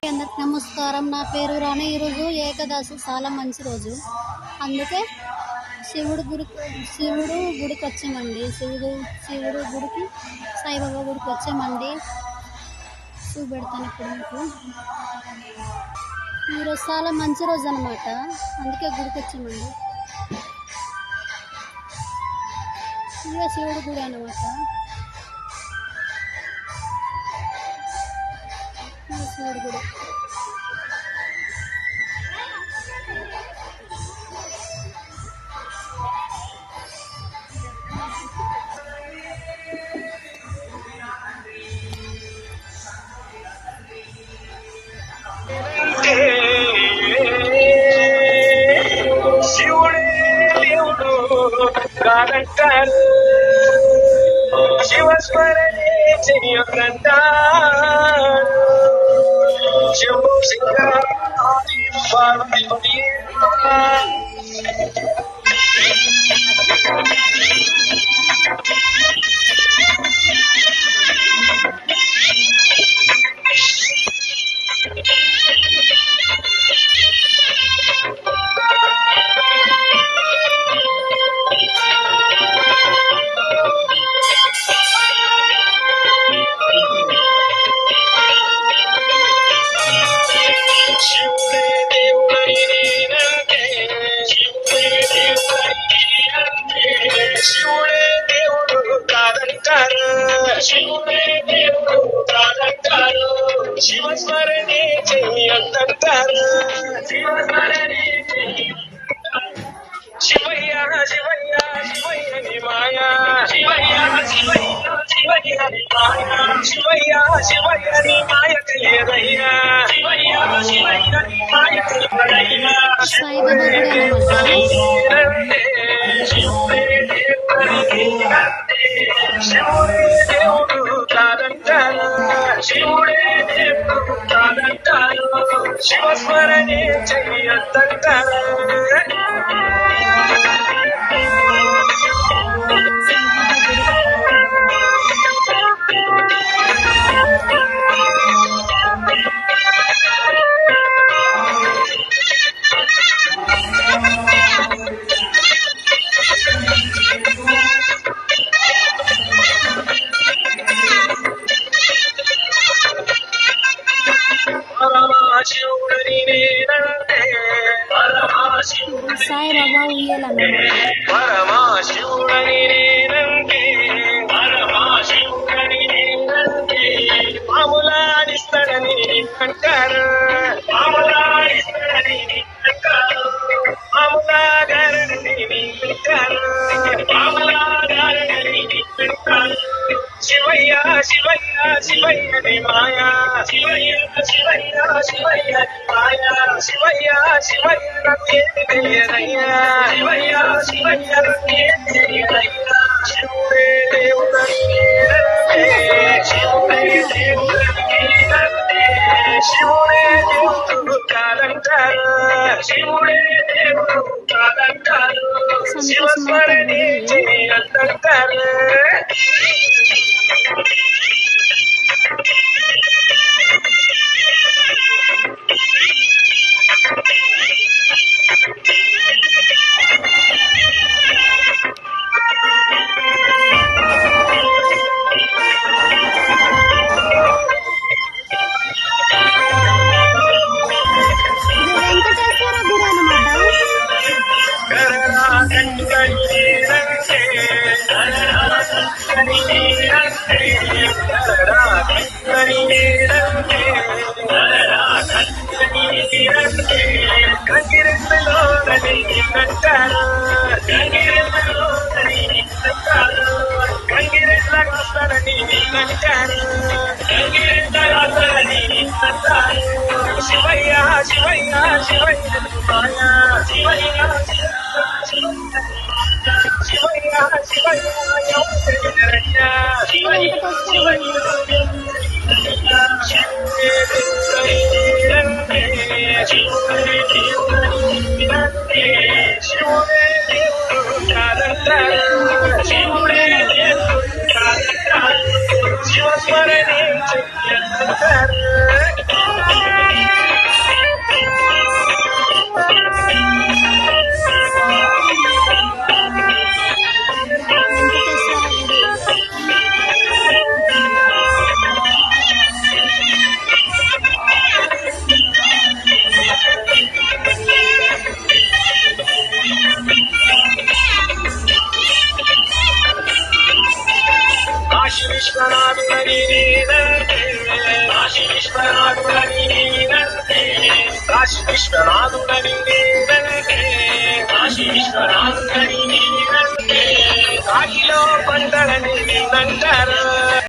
అందరికి నమస్కారం. నా పేరు రాణి. ఈరోజు ఏకాదశి చాలా మంచి రోజు, అందుకే శివుడు గుడికి వచ్చామండి. శివుడు గుడికి సాయిబాబా గుడికి వచ్చామండి. చూపెడతాను ఇప్పుడు మీకు. ఈరోజు చాలా మంచి రోజు అన్నమాట, అందుకే గుడికి వచ్చామండి. ఇదే శివుడు గుడి అన్నమాట. శివుడు గుడి కాదంటారు. శివస్మరణే చెయ్యకంటారు. శంభో శంకర పార్వతి శివస్మరణే చెయ్యకంటారు. శివయ్య శివయ్య శివయ్య ని మాయా, శివయ్య శివయ్య శివయ్య ని మాయా, శివయ్య శివయ్య ని మాయ తెలియదయ్యా, శివయ్య శివయ్య ని మాయ తెలియదయ్యా. శివుడే దేవుడు కాదంటారు. శివుడే దేవుడు కాదంటారు. శివస్మరణే చెయ్యొద్దంటారు. సాయిబాబా ఉయ్యాలన్నమాట. పరమాశివుడని నేనంటే, పరమాశివుడని నేనంటే మామూలాడిస్తాడని అంటారు. మామూలాడిస్తాడని అంటారు. మామూలాగారని అంటారు. మామూలాగారని అంటారు. శివయ్య శివయ్య శివయ్య ని మాయా, శివయ్య శివయ్య శివయ్య ని మాయా, శివయ్య శివయ్య నాకేమి తెలియదయ్యా, శివయ్య శివయ్య నాకేమి తెలియదయ్యా. శివుడే దేవుడని నేనంటే, శివుడే దేవుడని నేనంటే శివుడే దేవుడు కాదంటారు. శివుడే దేవుడు కాదంటారు. శివస్మరణే చెయ్యొద్దంటారు. వెంకటేశ్వర గుడి అన్నమాట. శివయ్య శివయ్య శివయ్య మాయా, శివయ్య శివయ్య శివయ్య ఎవరయ్యా, శివయ్య శివయ్య శివుడే దేవుడు కాదంటారు. శివుడే దేవుడు కాదంటారు. శివస్మరణే చెయ్యొద్దంటారు. విశ్వనాథుడని నేనంటే కాశీ విశ్వనాథుడని నేనంటే కాశీ విశ్వనాథుడని నేనంటే కాశీ విశ్వనాథుడని నేనంటే కాకిలో పంటలని నేనంటారు